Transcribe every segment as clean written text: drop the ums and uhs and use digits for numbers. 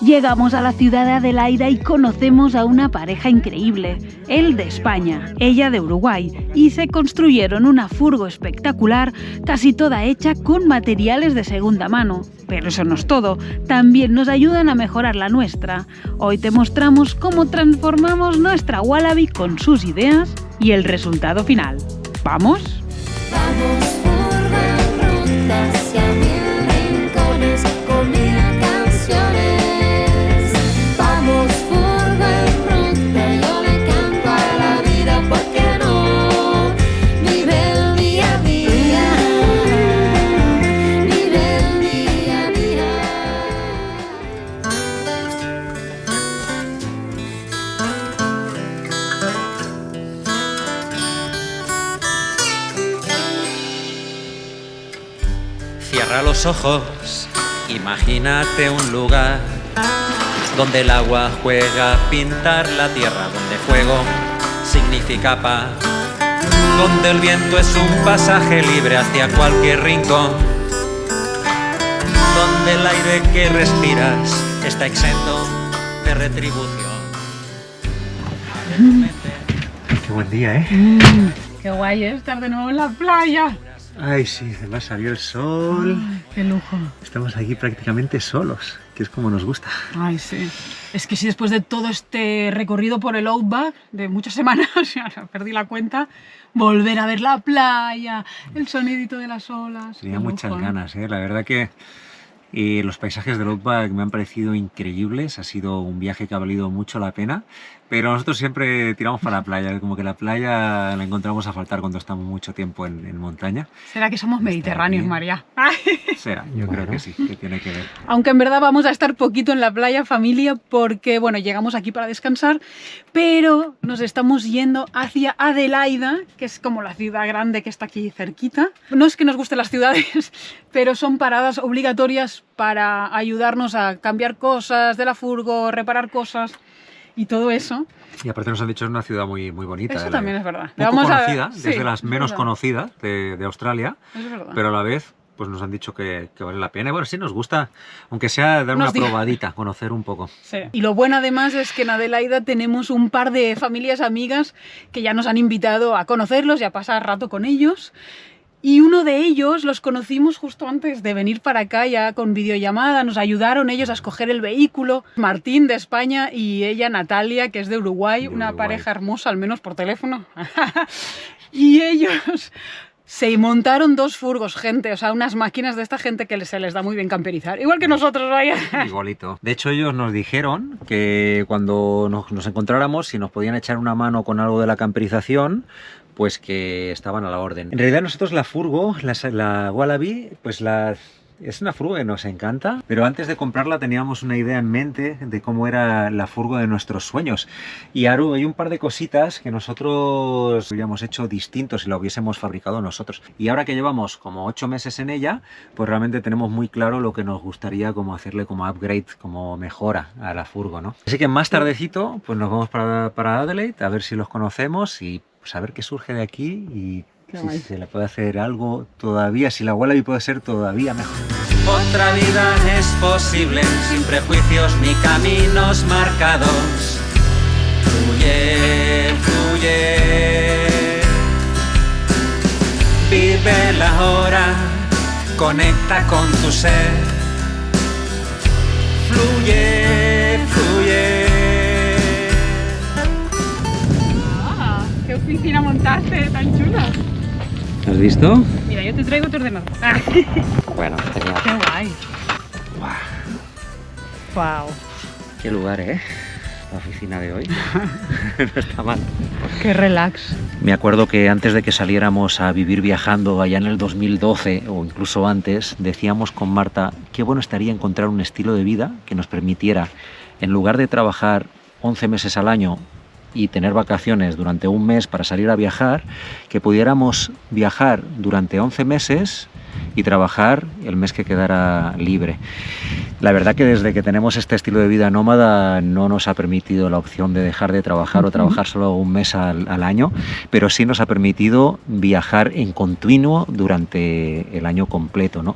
Llegamos a la ciudad de Adelaida y conocemos a una pareja increíble. Él de España, ella de Uruguay, y se construyeron una furgo espectacular, casi toda hecha con materiales de segunda mano. Pero eso no es todo, también nos ayudan a mejorar la nuestra. Hoy te mostramos cómo transformamos nuestra Wallaby con sus ideas y el resultado final. ¿Vamos? Vamos furgo en ruta hacia 1000 rincones con 1000 canciones. Vamos furgo en ruta, yo le canto a la vida, ¿por qué no? Vive el día a día, vive el día a día. Cierra los ojos, imagínate un lugar donde el agua juega a pintar la tierra, donde fuego significa paz, donde el viento es un pasaje libre hacia cualquier rincón, donde el aire que respiras está exento de retribución. Qué buen día, ¿eh? ¡Qué guay estar de nuevo en la playa! Ay, sí, además salió el sol. Ay, ¡qué lujo! Estamos aquí prácticamente solos, que es como nos gusta. Ay, sí. Es que sí, después de todo este recorrido por el Outback, de muchas semanas, ya perdí la cuenta, volver a ver la playa, el sonidito de las olas. Tenía qué muchas lujo, ¿eh? ganas, ¿eh? La verdad que los paisajes del Outback me han parecido increíbles. Ha sido un viaje que ha valido mucho la pena. Pero nosotros siempre tiramos para la playa, como que la playa la encontramos a faltar cuando estamos mucho tiempo en montaña. ¿Será que somos mediterráneos, bien. María? Será, yo creo que sí, que tiene que ver. Aunque en verdad vamos a estar poquito en la playa, familia, porque, bueno, llegamos aquí para descansar, pero nos estamos yendo hacia Adelaida, que es como la ciudad grande que está aquí cerquita. No es que nos gusten las ciudades, pero son paradas obligatorias para ayudarnos a cambiar cosas de la furgo, reparar cosas y todo eso. Y aparte nos han dicho que es una ciudad muy, muy bonita. Eso también es verdad. Poco conocida, sí, es de las es menos verdad. conocidas de Australia, Es verdad. pero a la vez pues nos han dicho que vale la pena. Y bueno, sí nos gusta, aunque sea dar Unos una días. probadita, conocer un poco. Sí. Y lo bueno además es que en Adelaida tenemos un par de familias amigas que ya nos han invitado a conocerlos y a pasar rato con ellos. Y uno de ellos los conocimos justo antes de venir para acá, ya con videollamada. Nos ayudaron ellos a escoger el vehículo. Martín de España y ella Natalia, que es de Uruguay, De una Uruguay. pareja hermosa, al menos por teléfono. Y ellos se montaron dos furgos, gente, o sea, unas máquinas de esta gente que se les da muy bien camperizar. Igual que nosotros, vaya. Igualito. De hecho, ellos nos dijeron que cuando nos encontráramos, si nos podían echar una mano con algo de la camperización, pues que estaban a la orden. En realidad nosotros la furgo, la Wallaby, pues es una furgo que nos encanta, pero antes de comprarla teníamos una idea en mente de cómo era la furgo de nuestros sueños. Y Aru, hay un par de cositas que nosotros hubiéramos hecho distintos si la hubiésemos fabricado nosotros. Y ahora que llevamos como 8 meses en ella, pues realmente tenemos muy claro lo que nos gustaría como hacerle como upgrade, como mejora a la furgo, ¿no? Así que más tardecito, pues nos vamos para Adelaide a ver si los conocemos y pues a ver qué surge de aquí y Qué si guay. se le puede hacer algo todavía, si la Wallaby puede ser todavía mejor. Otra vida es posible, sin prejuicios ni caminos marcados. Fluye, fluye. Vive la hora, conecta con tu ser. Fluye, fluye. Ah, ¡qué oficina montaste tan chula! ¿Has visto? Mira, yo te traigo tu ordenador. Ah, Bueno, genial. ¡qué guay! ¡Wow! Qué lugar, ¿eh? La oficina de hoy. No está mal. ¡Qué relax! Me acuerdo que antes de que saliéramos a vivir viajando allá en el 2012 o incluso antes, decíamos con Marta qué bueno estaría encontrar un estilo de vida que nos permitiera, en lugar de trabajar 11 meses al año y tener vacaciones durante un mes para salir a viajar, que pudiéramos viajar durante 11 meses y trabajar el mes que quedara libre. La verdad que desde que tenemos este estilo de vida nómada no nos ha permitido la opción de dejar de trabajar o trabajar solo un mes al año, pero sí nos ha permitido viajar en continuo durante el año completo, ¿no?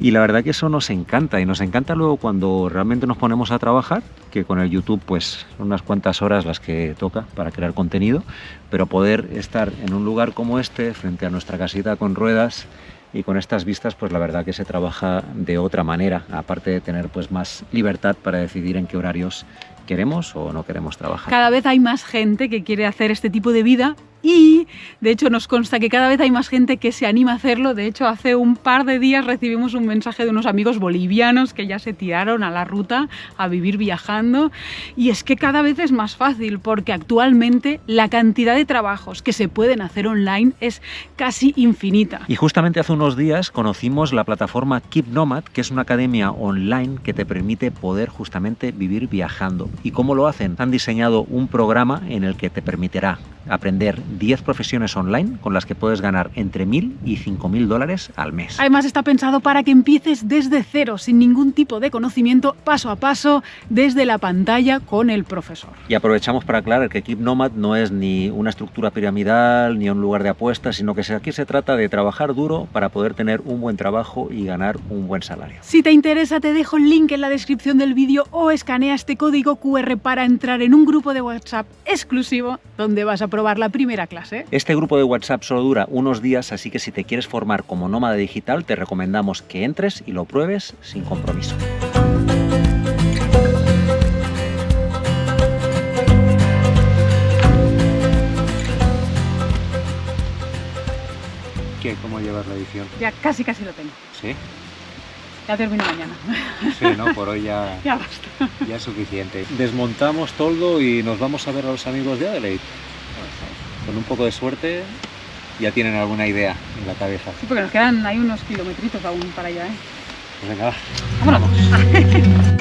Y la verdad que eso nos encanta, y nos encanta luego cuando realmente nos ponemos a trabajar, que con el YouTube pues son unas cuantas horas las que toca para crear contenido, pero poder estar en un lugar como este, frente a nuestra casita con ruedas, y con estas vistas pues la verdad que se trabaja de otra manera, aparte de tener pues más libertad para decidir en qué horarios queremos o no queremos trabajar. Cada vez hay más gente que quiere hacer este tipo de vida y de hecho nos consta que cada vez hay más gente que se anima a hacerlo. De hecho, hace un par de días recibimos un mensaje de unos amigos bolivianos que ya se tiraron a la ruta a vivir viajando, y es que cada vez es más fácil porque actualmente la cantidad de trabajos que se pueden hacer online es casi infinita. Y justamente hace unos días conocimos la plataforma Keep Nomad, que es una academia online que te permite poder justamente vivir viajando. ¿Y cómo lo hacen? Han diseñado un programa en el que te permitirá aprender 10 profesiones online con las que puedes ganar entre 1.000 y 5.000 dólares al mes. Además está pensado para que empieces desde cero, sin ningún tipo de conocimiento, paso a paso, desde la pantalla con el profesor. Y aprovechamos para aclarar que Keep Nomad no es ni una estructura piramidal ni un lugar de apuestas, sino que aquí se trata de trabajar duro para poder tener un buen trabajo y ganar un buen salario. Si te interesa, te dejo el link en la descripción del vídeo o escanea este código QR para entrar en un grupo de WhatsApp exclusivo donde vas a probar la primera clase. Este grupo de WhatsApp solo dura unos días, así que si te quieres formar como nómada digital, te recomendamos que entres y lo pruebes sin compromiso. ¿Qué? ¿Cómo llevas la edición? Ya casi lo tengo. ¿Sí? Ya termino mañana. Sí, no, por hoy ya, Ya basta. ya es suficiente. Desmontamos toldo y nos vamos a ver a los amigos de Adelaide. Con un poco de suerte ya tienen alguna idea en la cabeza. Sí, porque nos quedan ahí unos kilometritos aún para allá, ¿eh? Pues venga, va. ¡Vámonos!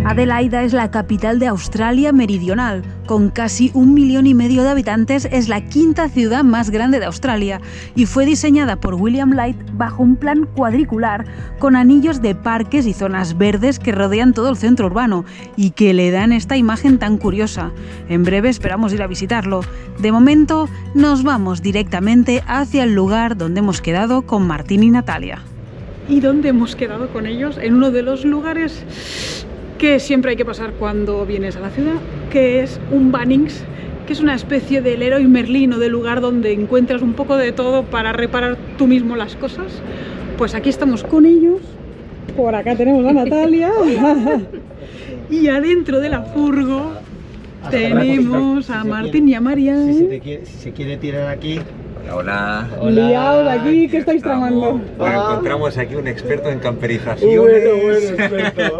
Adelaida es la capital de Australia Meridional. Con casi 1,5 millones de habitantes, es la quinta ciudad más grande de Australia y fue diseñada por William Light bajo un plan cuadricular con anillos de parques y zonas verdes que rodean todo el centro urbano y que le dan esta imagen tan curiosa. En breve esperamos ir a visitarlo. De momento, nos vamos directamente hacia el lugar donde hemos quedado con Martín y Natalia. ¿Y dónde hemos quedado con ellos? En uno de los lugares que siempre hay que pasar cuando vienes a la ciudad, que es un Bunnings, que es una especie de Leroy Merlin o de lugar donde encuentras un poco de todo para reparar tú mismo las cosas. Pues aquí estamos con ellos, por acá tenemos a Natalia y adentro de la furgo tenemos a Martín y a María. Si se quiere tirar aquí. Hola. Liados aquí, ¿qué estáis tramando? Bueno, encontramos aquí un experto en camperizaciones. Experto.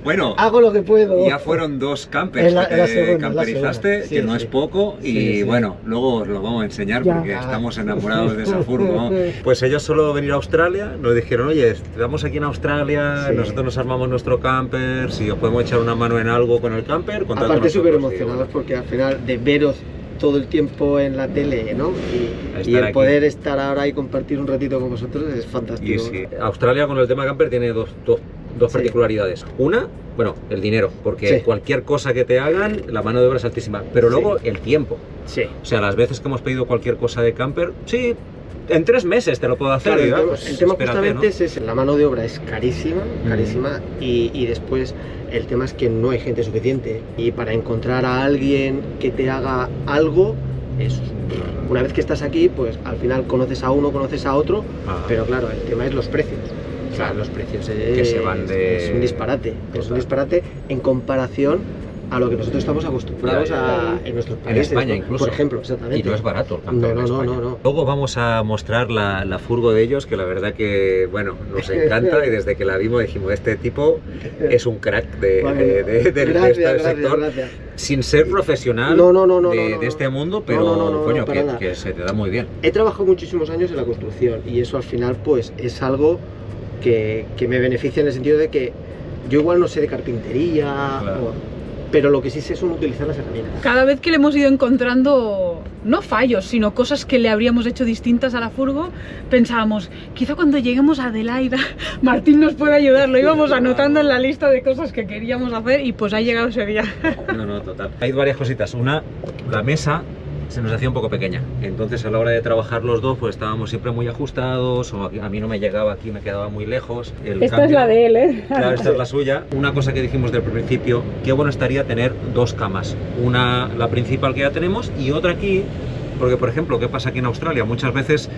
Bueno, Hago lo que puedo. ya fueron 2 campers Es la que te segunda, camperizaste, sí, que no sí. es poco, y Sí, sí. bueno, luego os lo vamos a enseñar Ya. porque estamos enamorados de esa furgo. Pues ellos solo venir a Australia, nos dijeron, oye, estamos aquí en Australia, Sí. nosotros nos armamos nuestro camper, si os podemos echar una mano en algo con el camper, contad con Aparte súper nosotros. emocionados porque al final de veros todo el tiempo en la tele, ¿no? Y Estar el aquí. poder estar ahora y compartir un ratito con vosotros es Y fantástico. sí, Australia con el tema camper tiene dos Sí. particularidades. Una, bueno, el dinero, porque Sí. cualquier cosa que te hagan, la mano de obra es altísima. Pero luego el tiempo. Sí. O sea, las veces que hemos pedido cualquier cosa de camper, sí, en 3 meses te lo puedo hacer. Claro, y, el tema, pues, el tema espérate, justamente ¿no? es ese, la mano de obra es carísima, y después el tema es que no hay gente suficiente y para encontrar a alguien que te haga algo, es una vez que estás aquí, pues al final conoces a uno, conoces a otro, Ah. pero claro, el tema es los precios. O sea, Claro. los precios Que se van de- es un disparate, es Total. un disparate en comparación a lo que nosotros estamos acostumbrados Ya. en nuestros En países, España ¿no? incluso. Por ejemplo, exactamente. Y no es barato el camper No, en no, no, España. no. Luego vamos a mostrar la furgo de ellos, que la verdad que, bueno, nos encanta y desde que la vimos dijimos, este tipo es un crack Bueno, de gracias, este sector. gracias. Sin ser profesional No, no, no, de no. este mundo, pero No, coño, para que, nada. que se te da muy bien. He trabajado muchísimos años en la construcción y eso al final pues es algo que me beneficia en el sentido de que Yo igual no sé de carpintería, Claro. pero lo que sí sé son utilizar las herramientas. Cada vez que le hemos ido encontrando, no fallos, sino cosas que le habríamos hecho distintas a la furgo, pensábamos, quizá cuando lleguemos a Adelaida, Martín nos puede ayudar. Lo íbamos anotando en la lista de cosas que queríamos hacer y pues ha llegado ese día. No, total. Hay varias cositas. Una, la mesa se nos hacía un poco pequeña. Entonces a la hora de trabajar los dos, pues estábamos siempre muy ajustados, o a mí no me llegaba aquí, me quedaba muy lejos. Esta es la de él, ¿eh? Claro, esta es la suya. Una cosa que dijimos del principio, qué bueno estaría tener dos camas. Una, la principal que ya tenemos, y otra aquí, porque por ejemplo, ¿qué pasa aquí en Australia? Muchas veces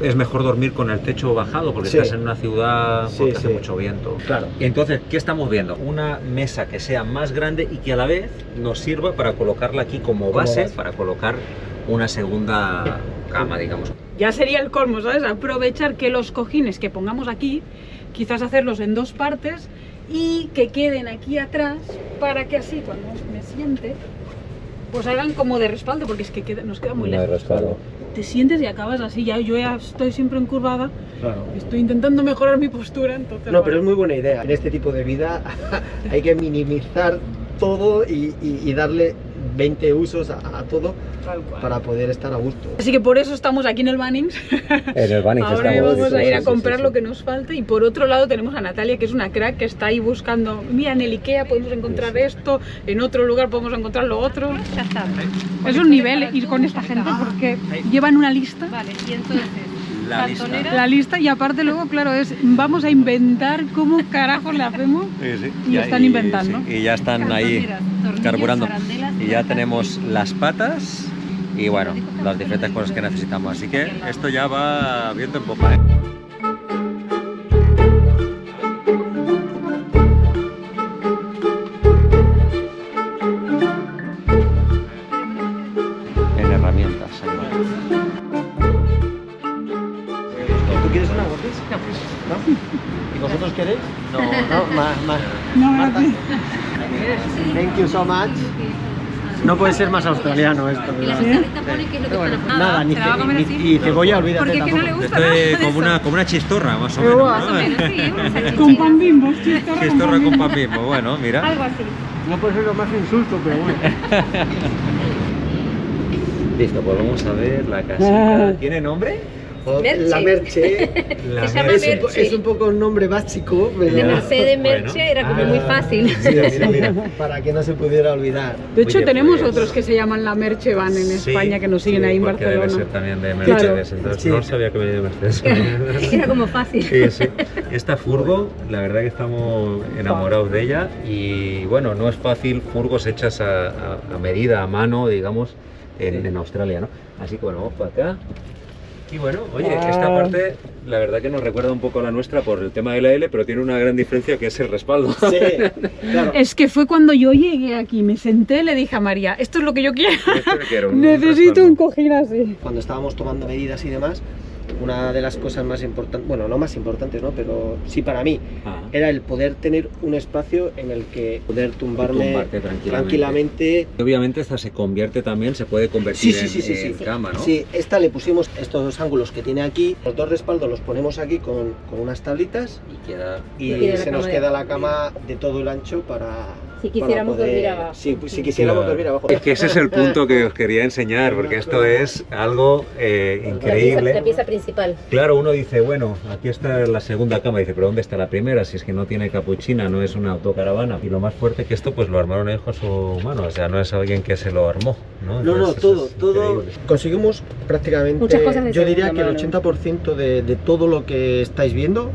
es mejor dormir con el techo bajado, porque Sí. estás en una ciudad, porque Sí, hace sí. mucho viento. Claro. Entonces, ¿qué estamos viendo? Una mesa que sea más grande y que a la vez nos sirva para colocarla aquí como base, para colocar una segunda cama, digamos. Ya sería el colmo, ¿sabes? Aprovechar que los cojines que pongamos aquí, quizás hacerlos en dos partes y que queden aquí atrás para que así cuando me siente, pues hagan como de respaldo, porque es que nos queda muy lejos. respaldo. Te sientes y acabas así, yo ya estoy siempre encurvada, Claro. estoy intentando mejorar mi postura, entonces... No, pero es muy buena idea. En este tipo de vida hay que minimizar todo y darle 20 usos a todo Tal cual. para poder estar a gusto. Así que por eso estamos aquí en el Bunnings. En el Bunnings Ahora estamos. vamos a ir a Sí, comprar sí, lo sí. que nos falta, y por otro lado tenemos a Natalia, que es una crack, que está ahí buscando, mira, en el Ikea podemos encontrar esto, en otro lugar podemos encontrar lo otro. Ya está. Es un nivel ir con esta gente porque llevan una lista, Vale, y entonces, La lista. cartonera, la lista, y aparte luego, claro, es vamos a inventar cómo carajos le hacemos. Y están inventando. Y ya están ahí cartoneras, tornillos, carburando. arandelas, Y ya tenemos las patas y bueno, las diferentes cosas que necesitamos. Así que esto ya va viento en popa, ¿eh? En herramientas. ahí va. ¿Tú quieres una gordis? No. ¿Y vosotros queréis? No, No, más. No, Marta. Thank you so much. No puede ser más australiano esto. Y la ¿verdad? salsita pone que es lo que Pero bueno, está nada, ni, se la va a comer así. y cebolla, olvídate Porque es que no tampoco. le gusta Esto nada es de como eso. como una chistorra, más o menos. Más Más o ¿no? menos, sí, una salchicha. con pan Bimbo, Chistorra con pan Bimbo. Bueno, mira. Algo así. No puede ser lo más insulto, pero bueno. Listo, pues vamos a ver la casita. ¿Tiene nombre? Merche. La Merche. Se llama Merche. Es un poco un nombre básico, pero... De Mercedes Bueno. Merche era como muy fácil. Mira, para que no se pudiera olvidar. De hecho, Oye, tenemos pues- otros que se llaman la Merche Van en España, que nos siguen ahí en porque debe Barcelona. ser también de Claro. Mercedes, entonces Sí. no sabía que venía de Mercedes. Era como fácil. Sí, sí. Esta furgo, la verdad que estamos enamorados de ella y bueno, no es fácil furgos hechas a medida, a mano, digamos, en Australia, ¿no? Así que bueno, vamos para acá. Y bueno, oye, esta parte la verdad que nos recuerda un poco a la nuestra por el tema de la L, pero tiene una gran diferencia que es el respaldo. Sí, claro. Es que fue cuando yo llegué aquí, me senté, le dije a María, esto es lo que yo quiero. Esto que quiero, un Necesito un respaldo. cojín así. Cuando estábamos tomando medidas y demás, una de las cosas más importantes, bueno, no más importantes, ¿no? Pero sí para mí, Ah. era el poder tener un espacio en el que poder tumbarme Tumbarte tranquilamente. Obviamente esta se convierte también, se puede convertir en cama, ¿no? Sí, esta le pusimos estos dos ángulos que tiene aquí, los dos respaldos los ponemos aquí con unas tablitas Y queda... y queda la se nos cama queda de- la cama de todo el ancho para... Si quisiéramos para poder- dormir abajo. Sí, pues, si quisiéramos Claro. dormir abajo. Es que ese es el punto que os quería enseñar, porque esto es algo increíble. La pieza principal. Claro, uno dice, bueno, aquí está la segunda cama, dice, pero ¿dónde está la primera? Si es que no tiene capuchina, no es una autocaravana. Y lo más fuerte que esto, pues lo armaron ellos con su mano, o sea, no es alguien que se lo armó, ¿no? No, Entonces, todo, eso es todo. increíble. Conseguimos prácticamente, Muchas cosas de yo diría que segunda el mano. 80% de todo lo que estáis viendo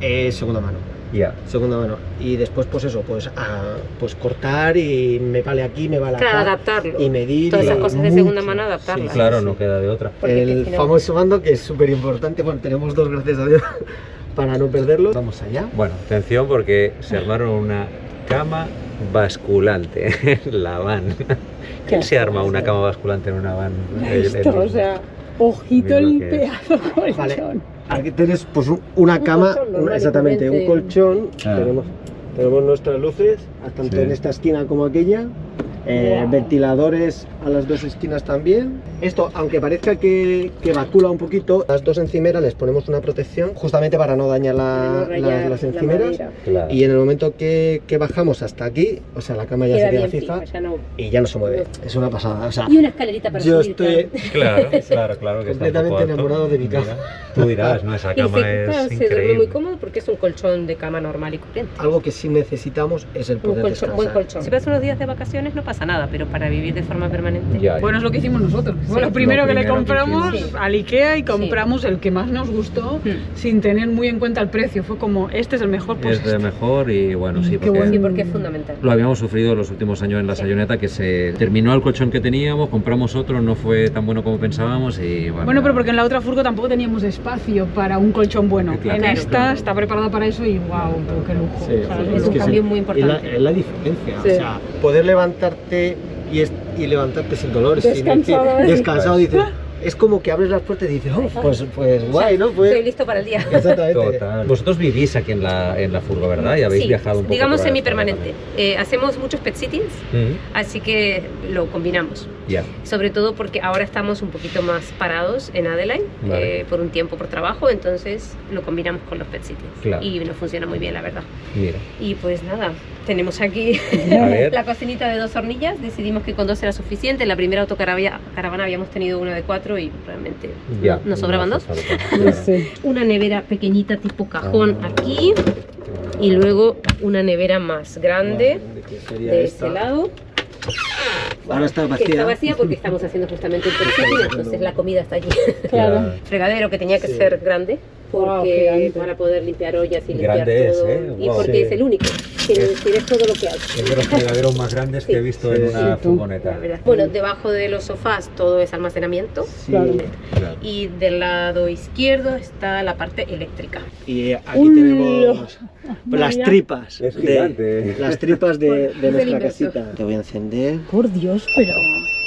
es segunda mano. Ya. Segunda mano. Y después, pues eso, pues cortar y me vale aquí, me vale Claro, acá. adaptarlo. Y medir. Todas esas y cosas de segunda mano, adaptarlas. Sí, Claro, sí, no sí. queda de otra. Porque El si no- famoso mando que es súper importante. Bueno, tenemos dos, gracias a Dios, para no perderlo. Vamos allá. Bueno, atención porque se armaron una cama basculante, la van. ¿Quién se arma una cama basculante en una van? Esto, o sea, ojito Mira lo el que es. pedazo colchón. Vale. Aquí tienes pues una cama, colchón normal y exactamente, un corriente. colchón. Ah. Tenemos nuestras luces, tanto Sí. en esta esquina como aquella. Ventiladores a las dos esquinas también. Esto, aunque parezca que vacula un poquito, las dos encimeras les ponemos una protección justamente para no dañar las encimeras. Claro. Y en el momento que bajamos hasta aquí, o sea, la cama ya Queda se queda bien fija fija, ya no. y ya no se mueve. Es una pasada. O sea, Y una escalerita para yo subir. estoy Claro, claro que está un completamente poco alto. enamorado de mi cama. Mira, tú dirás, no, esa Y cama es se duerme increíble. muy cómodo porque es un colchón de cama normal y corriente. Algo que sí necesitamos es el Un poder colchón, buen descansar. colchón. Si vas unos días de vacaciones no pasa nada, pero para vivir de forma permanente. Ya, Bueno, es lo que hicimos nosotros. Fue lo primero Lo que le primero que compramos hicimos. al Ikea y compramos el que más nos gustó sin tener muy en cuenta el precio. Fue como, este es el mejor, pues es de mejor y bueno, sí, Qué porque bueno. Sí, porque es fundamental. lo habíamos sufrido los últimos años en la Sayoneta, que se terminó el colchón que teníamos, compramos otro, no fue tan bueno como pensábamos y bueno. Bueno, pero porque en la otra furgo tampoco teníamos espacio para un colchón bueno. Claro, en claro, esta claro. está preparada para eso y wow, qué lujo. Sí, ¿sabes? es un que cambio muy importante. Es la diferencia, Sí. o sea, poder levantarte y levantarte sin dolor, Descansado, sí. descansado, dices, es como que abres las puertas y dices, oh, pues guay, ¿no? Pues, Estoy listo para el día. exactamente. Total. Vosotros vivís aquí en la furgo, ¿verdad? Y habéis Sí, viajado un poco. digamos por ahí, semipermanente. Hacemos muchos pet sittings, así que lo combinamos. Ya. Sobre todo porque ahora estamos un poquito más parados en Adelaide Vale. por un tiempo por trabajo, entonces lo combinamos con los pet sittings. Claro. Y nos funciona muy bien, la verdad. Mira. Y pues nada, tenemos aquí A ver. la cocinita de 2 hornillas. Decidimos que con 2 era suficiente. En la primera autocaravana habíamos tenido una de 4 y realmente Ya. nos sobraban No 2. hace falta. Sí. Una nevera pequeñita tipo cajón Ah. aquí y luego una nevera más grande Que sería de esta. este lado. Ahora está Que vacía. está vacía porque estamos haciendo justamente el pet sitting, entonces la comida está allí. Claro. Fregadero que tenía que ser grande Wow, porque gigante. para poder limpiar ollas y limpiar Grande es, todo. ¿eh? Y Wow. porque Sí. es el único. Quiero decir, es todo lo que hay. Es de los fregaderos más grandes que he visto en Sí, una sí, tú. furgoneta. La verdad. Bueno, debajo de los sofás todo es almacenamiento. Sí. Claro. Claro. Y del lado izquierdo está la parte eléctrica. Y aquí tenemos las María. tripas. Es gigante. Las tripas de nuestra inversor. casita. Te voy a encender. Por Dios, pero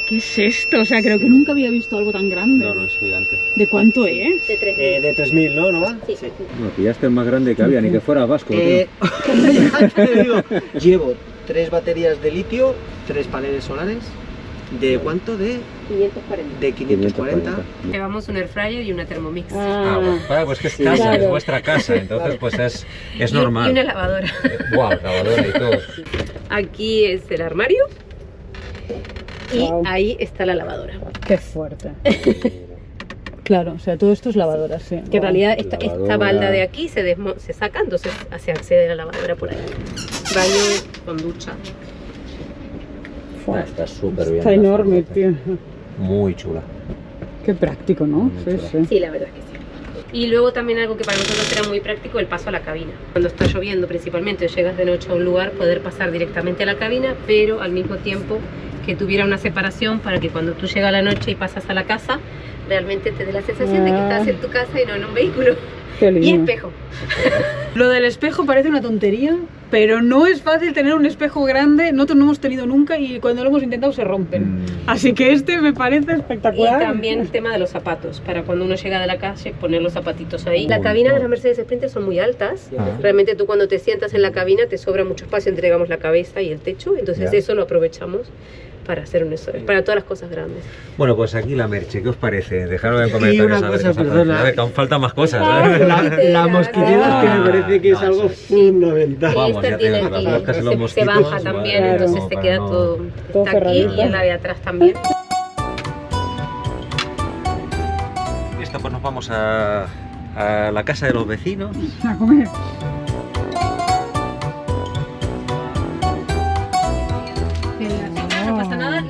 ¿qué es esto? O sea, creo que nunca había visto algo tan grande. No, no, es gigante. ¿De cuánto es? De 3. De 3000, ¿no? ¿No va? Sí. No, pillaste el más grande que había, ni que fuera vasco. Te digo, llevo 3 baterías de litio, 3 paneles solares. ¿De cuánto? De 540. 540. Llevamos un air fryer y una Thermomix. Ah, bueno, claro, pues que es Sí, casa, claro. es vuestra casa, entonces pues es Y normal. una lavadora. Wow, lavadora y todo. Aquí es el armario. Y Wow. ahí está la lavadora. Qué fuerte. Claro, o sea, todo esto es lavadora, sí. Que en realidad esta Lavadora. balda de aquí se saca, entonces se accede a la lavadora por ahí. Baño con ducha. Fua, Está súper bien. Está la enorme, furgoneta. tío. Muy chula. Qué práctico, ¿no? Muy Sí, chula. sí. Sí, la verdad es que sí. Y luego también algo que para nosotros era muy práctico, el paso a la cabina. Cuando está lloviendo principalmente o llegas de noche a un lugar, poder pasar directamente a la cabina, pero al mismo tiempo que tuviera una separación para que cuando tú llegas a la noche y pasas a la casa, realmente te dé la sensación de que estás en tu casa y no en un vehículo. Qué Y lindo. espejo. Lo del espejo parece una tontería, pero no es fácil tener un espejo grande. Nosotros no hemos tenido nunca y cuando lo hemos intentado se rompen. Así que este me parece Y espectacular. también el tema de los zapatos, para cuando uno llega de la calle, poner los zapatitos ahí. La Un cabina de montón. las Mercedes Sprinter son muy altas. Ah. Realmente tú cuando te sientas en la cabina te sobra mucho espacio, entregamos la cabeza y el techo, entonces Ya. eso lo aprovechamos para hacer un eso, para todas las cosas grandes. Bueno, pues aquí la merche, ¿qué os parece? Dejadlo en comentarios una a ver cosa, qué os ha perdona. parecido. A ver, que aún faltan más cosas. La mosquitera que me parece que es no, algo eso es- fundamental. Vamos, Esta ya te tiene digo, las aquí, moscas y los se mosquitos, baja también, vale, entonces no, te para queda no- todo, Todo está aquí cerradito. y en la de atrás también. Esta pues nos vamos a la casa de los vecinos. A comer. No pasa nada,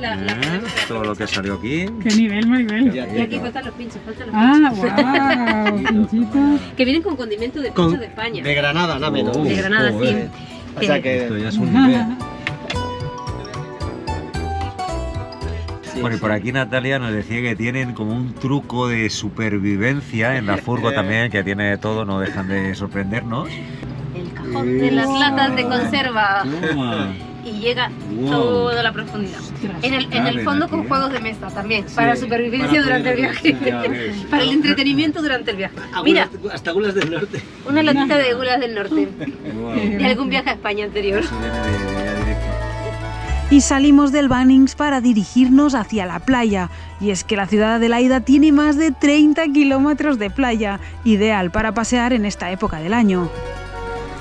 Todo lo que salió aquí. Qué nivel, Maribel. y aquí faltan los pinchos, faltan los pinchos. Ah, wow, pinchitos. Que vienen con condimento de Con- pinchos de España. De Granada, nada menos. De Granada, joder. sí. O sea que Esto ya es un nivel. Bueno, y por aquí Natalia nos decía que tienen como un truco de supervivencia en la furgo también, que tiene de todo, no dejan de sorprendernos. El cajón de las latas de conserva. Toma. Y llega Wow. toda la profundidad. En el Caben fondo aquí, con ¿eh? juegos de mesa también, para supervivencia para durante el poder- viaje, Ya ves. para el entretenimiento durante el viaje. Mira, hasta Gulas del Norte. una latita de gulas del norte, Wow. de algún viaje a España anterior. Eso viene de directo. y salimos del Bunnings para dirigirnos hacia la playa. Y es que la ciudad de Adelaida tiene más de 30 kilómetros de playa, ideal para pasear en esta época del año.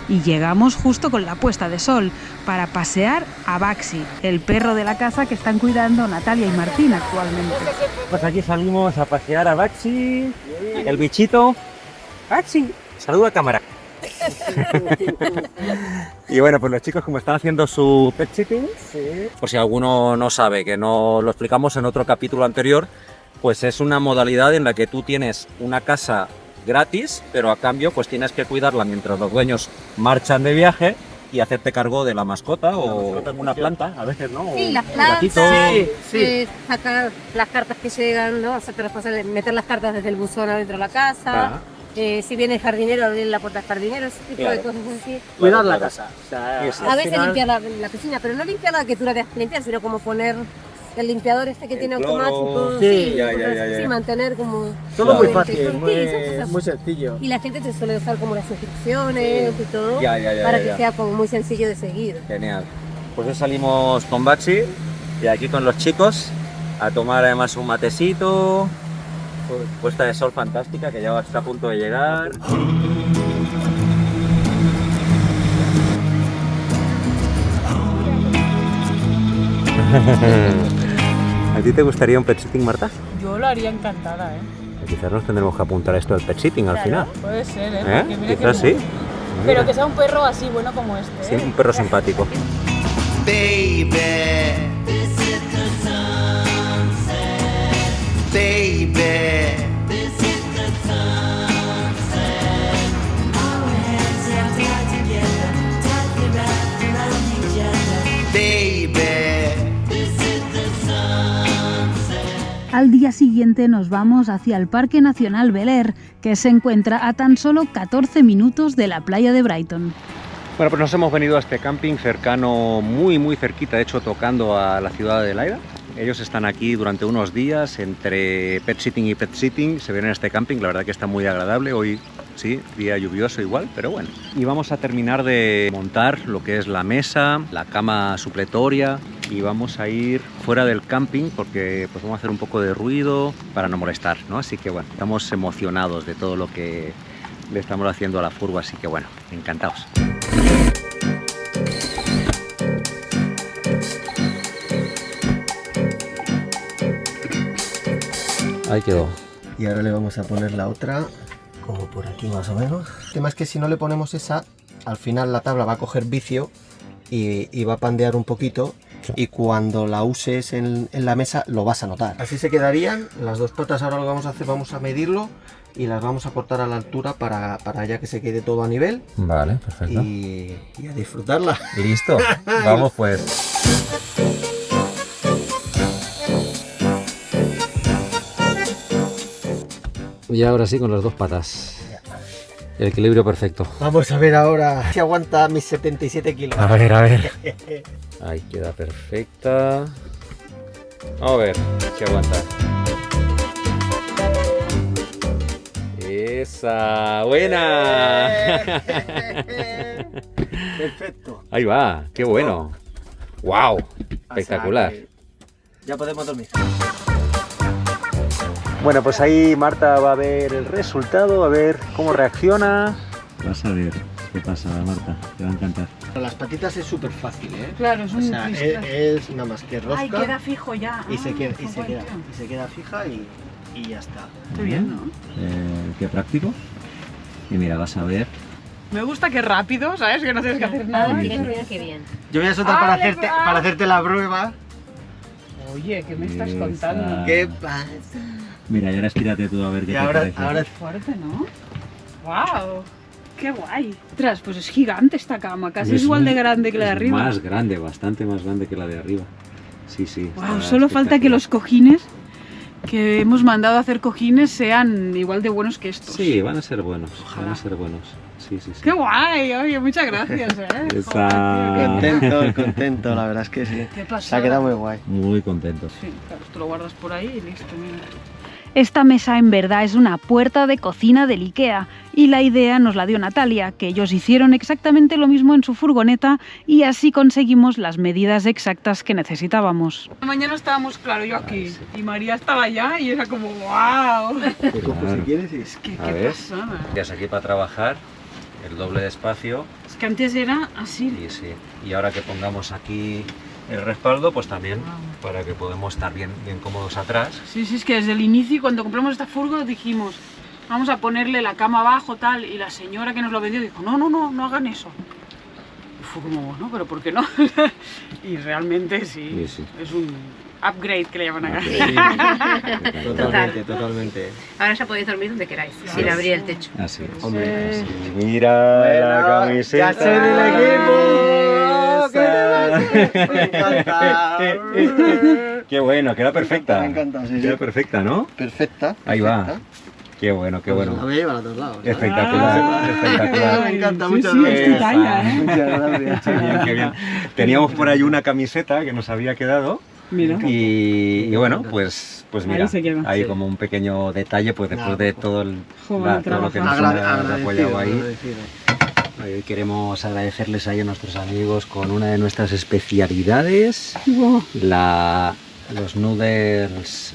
Y llegamos justo con la puesta de sol para pasear a Baxi, el perro de la casa que están cuidando Natalia y Martín actualmente. Pues aquí salimos a pasear a Baxi, el bichito. Baxi, saluda a cámara. Y bueno, pues los chicos como están haciendo su pet sitting, por si alguno no sabe, que no lo explicamos en otro capítulo anterior, pues es una modalidad en la que tú tienes una casa gratis, pero a cambio pues tienes que cuidarla mientras los dueños marchan de viaje y hacerte cargo de la mascota o una planta, a veces, ¿no? Sí, las Un plantas, gatito. sacar las cartas que llegan, ¿no? Hacerte meter las cartas desde el buzón adentro de la casa. Ajá. Si viene el jardinero, abrir la puerta al jardinero, ese tipo de cosas así. Cuidar la casa. O sea, A veces limpiar la piscina, pero no limpiar la que tú la tienes que limpiar, sino como poner el limpiador este que tiene cloro. automático. Sí, Sí, mantener como... todo muy Sí, fácil, sí, son cosas. muy sencillo. Y la gente te suele dejar como las instrucciones y todo, Ya, para ya, que ya. sea como muy sencillo de seguir. Genial. Pues hoy salimos con Baxi y aquí con los chicos a tomar además un matecito. Puesta de sol fantástica que ya está a punto de llegar. ¿A ti te gustaría un pet sitting, Marta? Yo lo haría encantada, ¿eh? Quizás nos tendremos que apuntar a esto del pet sitting al final. Puede ser, ¿eh? ¿Eh? Porque mira Quizás que sí. Pero que sea un perro así bueno como este, Sí, ¿eh? un perro simpático. Baby, baby, baby. Al día siguiente nos vamos hacia el Parque Nacional Bel Air, que se encuentra a tan solo 14 minutos de la playa de Brighton. Bueno, pues nos hemos venido a este camping cercano, muy cerquita, de hecho tocando a la ciudad de Adelaida. Ellos están aquí durante unos días, entre pet sitting y pet sitting, se vienen a este camping, la verdad que está muy agradable, hoy sí, día lluvioso igual, pero bueno. Y vamos a terminar de montar lo que es la mesa, la cama supletoria y vamos a ir fuera del camping porque pues vamos a hacer un poco de ruido para no molestar, ¿no? Así que bueno, estamos emocionados de todo lo que le estamos haciendo a la furgo, así que bueno, encantados. Ahí quedó. Y ahora le vamos a poner la otra, como por aquí más o menos. El tema es que si no le ponemos esa, al final la tabla va a coger vicio y va a pandear un poquito. Y cuando la uses en la mesa lo vas a notar. Así se quedarían las dos patas. Ahora lo que vamos a hacer, vamos a medirlo y las vamos a cortar a la altura para ya que se quede todo a nivel. Vale, perfecto. Y a disfrutarla. Listo, vamos pues. Y ahora sí con las dos patas. El equilibrio perfecto. Vamos a ver ahora si aguanta mis 77 kilos. A ver, a ver. Ahí queda perfecta. Vamos a ver si aguanta. Esa, buena. Perfecto. Ahí va, qué bueno. Wow, espectacular. Ya podemos dormir. Bueno, pues ahí Marta va a ver el resultado, a ver cómo reacciona. Vas a ver qué pasa, Marta, te va a encantar. Las patitas es súper fácil, ¿eh? Claro, es O un sea, es nada más que rosca. Ay, queda fijo ya. y se queda, qué guay, tío. y se queda fija y ya está. Qué bien, ¿no? Qué práctico. Y mira, vas a ver. Me gusta que rápido, ¿sabes? Que no tienes que hacer nada. Mira, mira qué bien. Yo voy a soltar ¡Ale, va! para hacerte la prueba. Oye, ¿qué me estás Esa. contando? ¿Qué pasa? Mira, y ahora estírate tú a ver qué Y te ahora, parece. ahora Fuerte, ¿no? ¡Wow! ¡Qué guay! Ostras, pues es gigante esta cama, casi es igual de grande que la de es arriba. Más grande, bastante más grande que la de arriba. Sí, sí. Wow, está solo falta que espectacular. los cojines que hemos mandado a hacer cojines sean igual de buenos que estos. Sí, van a ser buenos. Ojalá. Van a ser buenos. Sí, sí, sí. ¡Qué guay! Oye, muchas gracias, ¿eh? Esa. Joder, tío, contento, la verdad es que sí. qué Se ha pasada. quedado muy guay. Muy contentos. Sí, claro, esto lo guardas por ahí y listo, mira. Esta mesa en verdad es una puerta de cocina del IKEA y la idea nos la dio Natalia, que ellos hicieron exactamente lo mismo en su furgoneta y así conseguimos las medidas exactas que necesitábamos. Mañana estábamos, claro, yo aquí y María estaba allá y era como ¡wow! Te cojo si quieres y... ¿Qué A ver. pasada? Ya es aquí para trabajar, el doble de espacio. Es que antes era así. Y sí, y ahora que pongamos aquí el respaldo, pues también para que podamos estar bien cómodos atrás. Sí, es que desde el inicio, cuando compramos esta furgo, dijimos, vamos a ponerle la cama abajo, tal, y la señora que nos lo vendió dijo, no hagan eso. Y fue como, bueno, pero ¿por qué no? Y realmente sí, Sí. es un upgrade que le llaman acá. Totalmente. Ahora ya podéis dormir donde queráis, sin abrir el techo. Así es. Hombre, Así es. Mira la camiseta. ¡Ya soy del equipo! ¡Me encanta! Qué bueno, queda perfecta. Me encanta, sí. Queda perfecta, ¿no? Perfecta. Ahí va. perfecta. Qué bueno, qué Pues bueno. la voy a llevar a todos lados. ¿sabes? Espectacular, espectacular. Me encanta, Sí, muchas sí, gracias. es tu talla, ¿eh? Muchas gracias. Qué bien, qué bien. Teníamos por ahí una camiseta que nos había quedado. Mira. Y bueno, pues mira, Ahí se queda. ahí Sí. como un pequeño detalle, pues después de todo el Joder, todo lo que nos trabajo. ha apoyado ahí. agradecido. Hoy queremos agradecerles ahí a nuestros amigos con una de nuestras especialidades, los noodles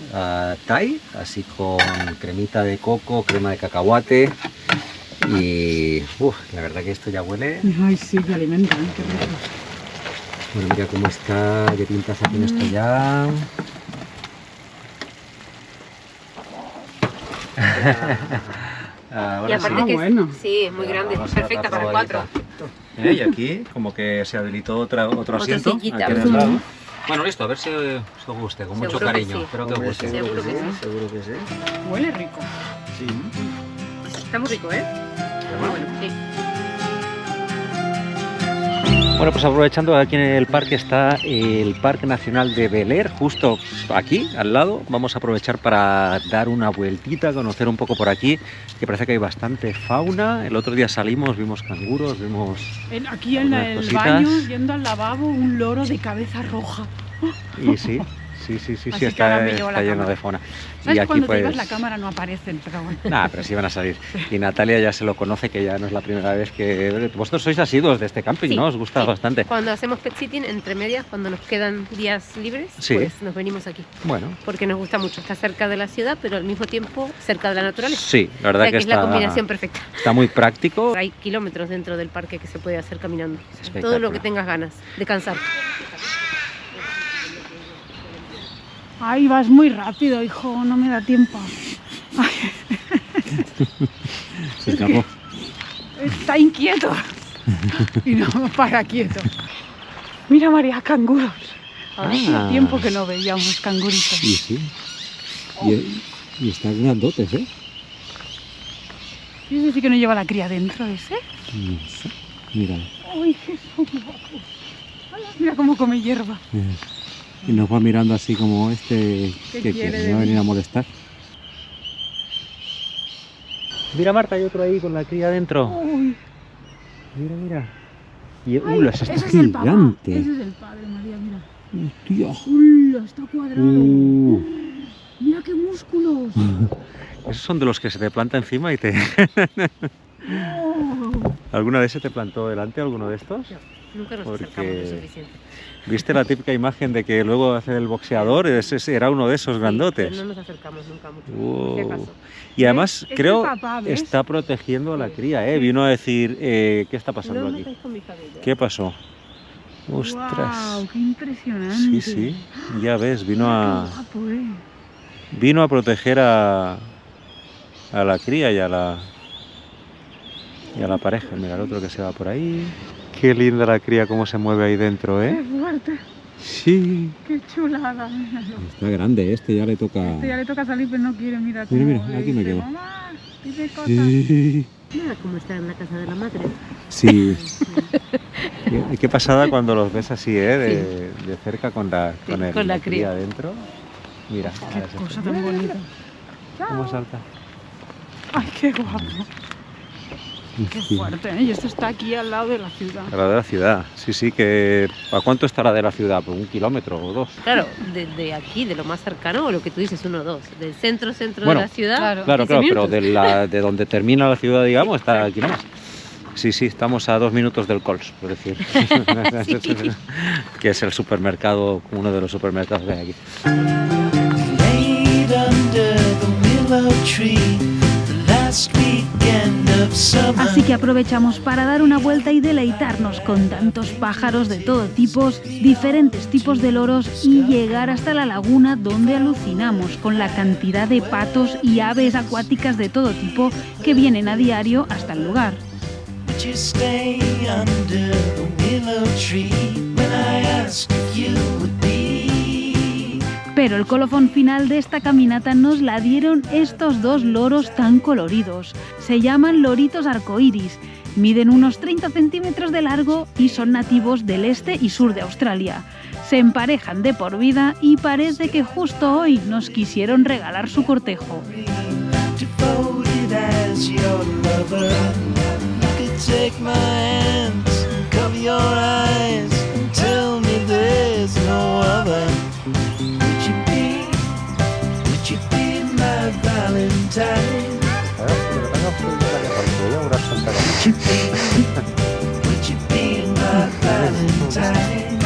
Thai, así con cremita de coco, crema de cacahuate y la verdad que esto ya huele. Ay, sí, que alimenta, qué rico. Bueno, mira cómo está, qué pintaza tiene esto ya. Ahora Y aparte sí. que Bueno. sí, es muy grande, Vamos a perfecta la para probadita. 4. Y aquí como que se habilitó otro asiento. sillita. Aquí en el lado. Bueno, listo, a ver si os guste, con mucho Seguro que cariño. sí. Espero que os Hombre, guste. Seguro que sí. Seguro que sí. Huele rico. Sí. Está muy rico, ¿eh? Muy bueno, sí. Bueno, pues aprovechando, aquí en el parque está el Parque Nacional de Bel-Air, justo aquí, al lado. Vamos a aprovechar para dar una vueltita, conocer un poco por aquí, que parece que hay bastante fauna. El otro día salimos, vimos canguros, vimos... Aquí en Algunas el cositas. baño, yendo al lavabo, un loro de cabeza roja. Y sí, Así que ahora me llevo está la lleno cámara. de fauna. ¿Sabes Y que aquí cuando pues... te llevas la cámara no aparecen? Pero bueno. Nah, pero sí van a salir. Y Natalia ya se lo conoce, que ya no es la primera vez que... Vosotros sois asiduos de este camping, Sí, ¿no? Os gusta sí. bastante. Cuando hacemos pet sitting, entre medias, cuando nos quedan días libres, Sí. pues nos venimos aquí. Bueno, Porque nos gusta mucho. Está cerca de la ciudad, pero al mismo tiempo cerca de la naturaleza. sí, la O verdad sea que es la está, combinación perfecta. está muy práctico. Hay kilómetros dentro del parque que se puede hacer caminando. Espectacular. Todo lo que tengas ganas de cansar. Ay, vas muy rápido, hijo, no me da tiempo. Se escapó. Está inquieto. Y no para quieto. Mira, María, canguros. Hacía tiempo que no veíamos canguritos. Y sí. Y están grandotes, ¿eh? ¿Quieres decir que no lleva la cría dentro ese? Mira. Uy, qué son guapos. Mira cómo come hierba. Y nos va mirando así como este ¿Qué que quiere quiere, de me va a mí? venir a molestar. Mira, Marta, hay otro ahí con la cría adentro. Uy, Mira. Y ay, está ese es el papá. gigante. Ese es el padre, María, mira. Hostia. Uy, está cuadrado. Uh. Mira qué músculos. Esos son de los que se te planta encima y te... ¿Alguna vez se te plantó delante alguno de estos? Nunca nos Porque- acercamos lo suficiente. ¿Viste la típica imagen de que luego hace el boxeador? Ese era uno de esos Sí, grandotes. pero no nos acercamos nunca mucho. Wow. Por si acaso. Y además Es el creo papá, ¿ves? está protegiendo a la cría, ¿eh? Vino a decir, ¿qué está pasando No aquí? metáis con mi familia. ¿Qué pasó? ¡Ostras! Wow, qué impresionante. Sí, sí, ya ves, vino Qué a guapo, proteger a la cría y a la pareja. Mira el otro que se va por ahí. Qué linda la cría, cómo se mueve ahí dentro, Qué ¿eh? fuerte, Sí. qué chulada. Míralo. Está grande, este ya le toca. Este ya le toca salir, pero no quiere, mira. Mira, cómo mira, aquí me dice, quedo. Mamá, dice cosas. Sí. Nada como estar en la casa de la madre. Sí. Qué pasada cuando los ves así, ¿eh? De cerca con la con la cría. adentro. Mira, Qué cosa tan bonita. cómo salta. Ay, qué guapo. Qué fuerte, ¿eh? Y esto está aquí al lado de la ciudad. A la de la ciudad, sí, sí, que... ¿A cuánto estará de la ciudad? ¿Por 1 kilómetro o 2? Claro, de aquí, de lo más cercano, o lo que tú dices, 1 o 2. Del centro Bueno, de la ciudad. claro. Claro, 15 pero minutos. de donde termina la ciudad, digamos, está aquí nomás. Sí, sí, estamos a 2 minutos del Coles, por decir. Que es el supermercado, uno de los supermercados que hay aquí. Laid under the willow tree the last weekend of summer. Así que aprovechamos para dar una vuelta y deleitarnos con tantos pájaros de todo tipo, diferentes tipos de loros y llegar hasta la laguna donde alucinamos con la cantidad de patos y aves acuáticas de todo tipo que vienen a diario hasta el lugar. Would you stay under the willow tree when I asked if you would be? Pero el colofón final de esta caminata nos la dieron estos 2 loros tan coloridos. Se llaman loritos arcoíris, miden unos 30 centímetros de largo y son nativos del este y sur de Australia. Se emparejan de por vida y parece que justo hoy nos quisieron regalar su cortejo. Devoted as your lover. You could take my hands and cover your eyes and tell me there's no other. Would you be my Valentine? Would you be my Valentine?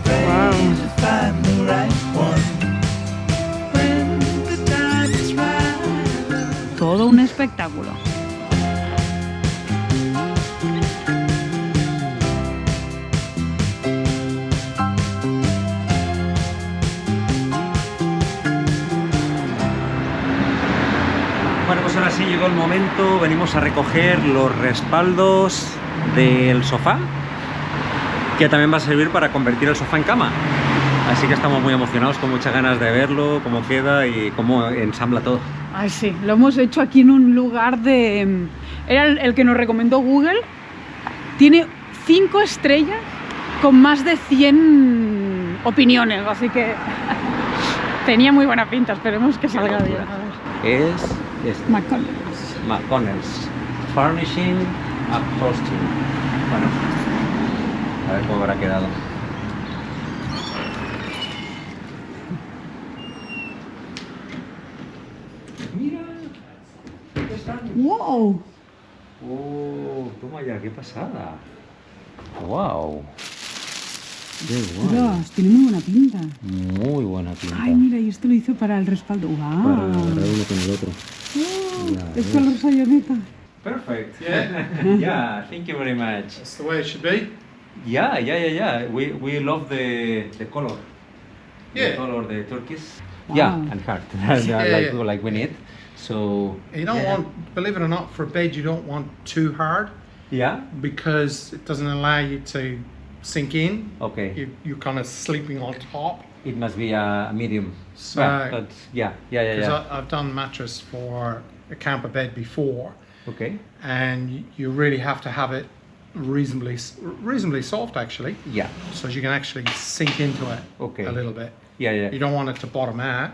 Ready to find the right one when the time is right. Todo un espectáculo. Bueno, pues ahora sí llegó el momento, venimos a recoger los respaldos del sofá, que también va a servir para convertir el sofá en cama. Así que estamos muy emocionados, con muchas ganas de verlo, cómo queda y cómo ensambla todo. Ay, sí, lo hemos hecho aquí en un lugar de... Era el que nos recomendó Google. Tiene 5 estrellas con más de 100 opiniones, así que tenía muy buena pinta, esperemos que salga bien. A ver. Es McConnell's. McConnell's Furnishing Upholstery. Bueno, a ver cómo habrá quedado. Mira, ¿qué están? ¡Wow! Oh, toma ya, qué pasada. Wow. Qué guay. Dios, tiene muy buena pinta. Muy buena pinta. Ay, mira, y esto lo hizo para el respaldo. ¡Wow! Para agarrar uno con el otro. Es color sayoneta. Perfect. Yeah. Yeah. Thank you very much. That's the way it should be. Yeah. We love the color. Yeah. The color, the turquoise. Wow. Yeah, and heart. Yeah. Like we need. So. You don't yeah. want, believe it or not, for a bed you don't want too hard Yeah. because it doesn't allow you to sink in. Okay. You're kind of sleeping on top. It must be a medium. So- But yeah. Because I've done mattress for a camper bed before, Okay. and you really have to have it reasonably soft actually, Yeah. so you can actually sink into it Okay. a little bit. Yeah. You don't want it to bottom out.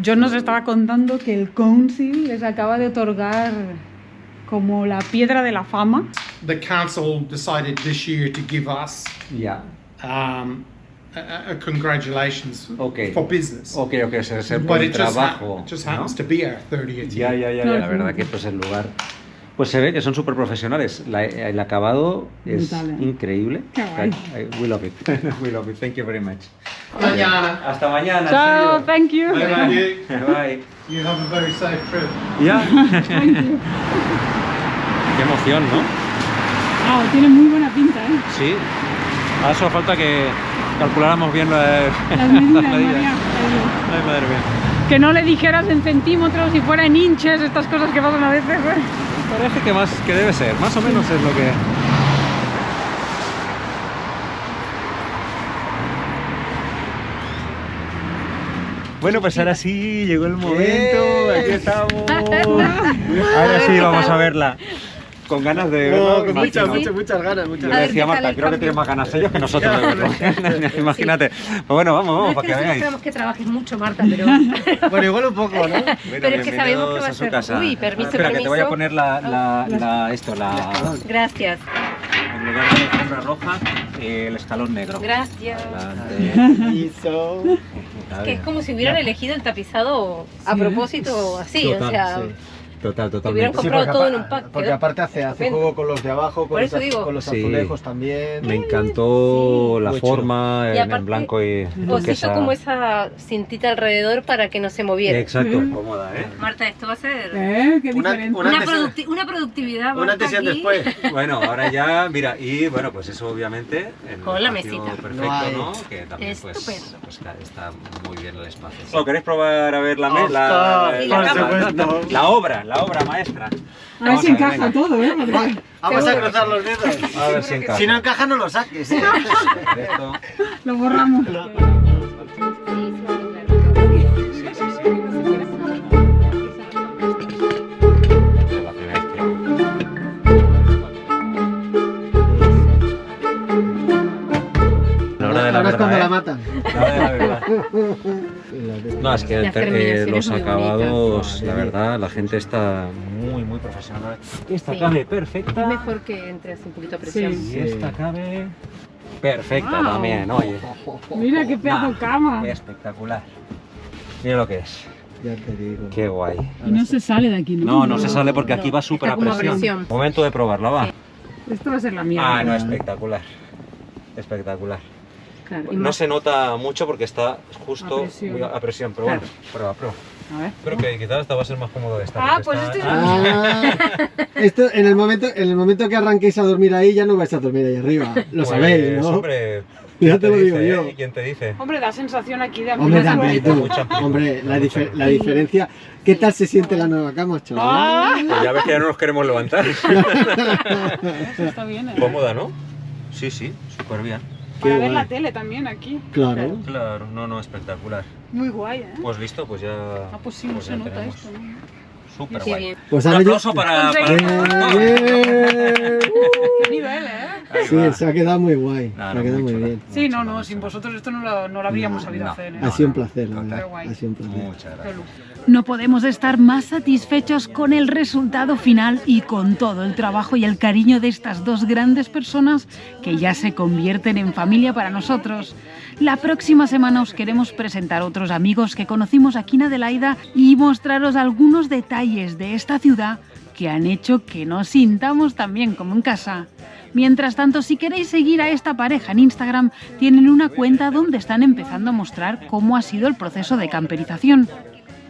John nos estaba contando que el Council les acaba de otorgar como la piedra de la fama. The council decided this year to give us Yeah. a congratulations Okay. for business. Okay. Se por But el it just, trabajo. just happens ¿no? to be our 30th Ya. year. Claro. La verdad que pues el lugar. Pues se ve que son súper profesionales. El acabado es Brutal, ¿eh? increíble. Qué guay. We love it. We love it. Thank you very much. Mañana. Hasta mañana. Chao, see you. thank you. Bye bye. Bye. You have a very safe trip. Ya. Qué emoción, ¿no? Ah, tiene muy buena pinta, ¿eh? Sí. Ahora solo falta que calculáramos bien Las medidas, María. Ay, madre mía. Que no le dijeras en centímetros y fuera en inches, estas cosas que pasan a veces, ¿eh? Parece que debe ser, más o menos es lo que... Bueno, pues ahora sí, llegó el momento, aquí estamos. Ahora sí, vamos a verla. con ganas de No, verlo. con imagino. muchas ganas, muchas Yo A le ver, decía a ¿qué tal Marta, el creo que cambio? tiene más ganas ellos que nosotros de verlo. Imagínate. Pues bueno, vamos, No, es para que que nosotros veáis. esperamos que trabajes mucho, Marta, pero... Bueno, igual un poco, ¿no? Pero es que sabemos que va a su ser... casa. Uy, permiso, Espera, que te voy a permiso. poner Gracias, en lugar de la alfombra roja, el escalón negro. gracias. Adelante. Hizo. A Que es ver. como si hubieran elegido el tapizado a propósito así, o Total, sea... sí. Total, Te hubieran totalmente. comprado porque todo apa- en un pack. Porque quedó aparte hace estupendo. juego con los de abajo, Por eso digo. con los Sí. azulejos también. Me encantó la Muy chulo. forma Y en aparte, blanco y Os turquesa. hizo como esa cintita alrededor para que no se moviera. Exacto, cómoda, ¿eh? Marta, esto va a ser Qué Una- diferente. una- una, antes- una productividad. Un Marta, antes y un aquí. después. Bueno, ahora ya, mira, y bueno, pues eso obviamente en Con el la espacio mesita. perfecto, No hay- ¿no? Que también Estupendo. pues está muy bien el espacio. ¿Lo queréis probar a ver la Of course, Y la cama. la obra maestra? A ver si encaja todo, ¿eh? Porque- Vamos a Seguro. cruzar los dedos. A ver si encaja. Si no encaja, no lo saques. ¿eh? Esto. Lo borramos. La hora de la Ahora es cuando verdad, la ¿eh? matan. La hora de la verdad. No, es que Las terminaciones los muy acabados, bonitas. la verdad, la gente está muy profesional. Esta Sí. cabe Es perfecta mejor que entre así un poquito a presión. y esta cabe perfecta Wow. también, oye. Mira qué pedazo de cama. Espectacular. Mira lo que es. Ya te digo. Qué guay. Y no se sale de aquí, ¿no? No, no se sale porque aquí va súper a está como a presión. presión. Momento de probarla, va. Esto va a ser la mierda. Ah, no, espectacular. Espectacular. Claro, y No más- se nota mucho porque está justo A presión. muy a presión, pero Claro. bueno, prueba. A ver. Creo que quizás esta va a ser más cómodo de esta. Ah, porque pues está- este es Esto en el momento que arranquéis a dormir ahí ya no vais a dormir ahí arriba. Lo Pues, sabéis, ¿no? Hombre, Ya ¿quién te lo digo dice, yo. eh? ¿Quién te dice? Hombre, da sensación aquí de Hombre, amplitud. amplitud. Mucha amplitud. Hombre, la Mucha la diferencia. ¿Qué tal se siente la nueva cama, chaval? Ah, Pues ya ves que ya no nos queremos levantar. eso está bien, ¿eh? Cómoda, ¿no? Sí, súper bien. Para Qué ver la guay. tele también aquí. Claro. Claro, no, espectacular. Muy guay, ¿eh? Pues listo, pues ya. Ah, pues sí, no se ya nota tenemos. esto, ¿no? Súper Qué guay. bien. Pues Un ahora yo- aplauso para Conseguido. productor. ¡Bien! Qué nivel, ¿eh? Ahí Sí, va. se ha quedado muy guay. No, se ha quedado muy muy chula. bien. Sí, no, Mucho, no, mucho. sin vosotros esto no lo habríamos sabido hacer, ¿eh? Ha sido un placer, la Total. verdad. Qué guay. Ha sido un placer. Muchas gracias. No podemos estar más satisfechos con el resultado final y con todo el trabajo y el cariño de estas dos grandes personas que ya se convierten en familia para nosotros. La próxima semana os queremos presentar otros amigos que conocimos aquí en Adelaida y mostraros algunos detalles de esta ciudad que han hecho que nos sintamos tan bien como en casa. Mientras tanto, si queréis seguir a esta pareja en Instagram, tienen una cuenta donde están empezando a mostrar cómo ha sido el proceso de camperización.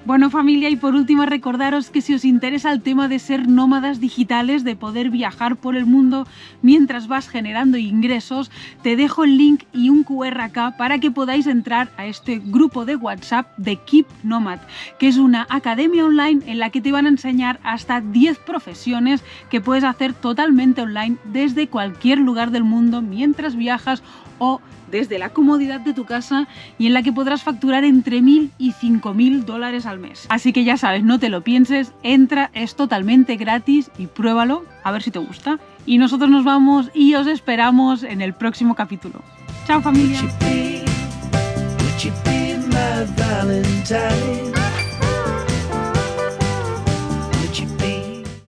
Bueno, familia, y por último recordaros que si os interesa el tema de ser nómadas digitales, de poder viajar por el mundo mientras vas generando ingresos, te dejo el link y un QR acá para que podáis entrar a este grupo de WhatsApp de Keep Nomad, que es una academia online en la que te van a enseñar hasta 10 profesiones que puedes hacer totalmente online desde cualquier lugar del mundo mientras viajas o desde la comodidad de tu casa, y en la que podrás facturar entre $1.000 y $5.000 al mes. Así que ya sabes, no te lo pienses, entra, es totalmente gratis y pruébalo, a ver si te gusta. Y nosotros nos vamos y os esperamos en el próximo capítulo. ¡Chao, familia! Would you be my Valentine?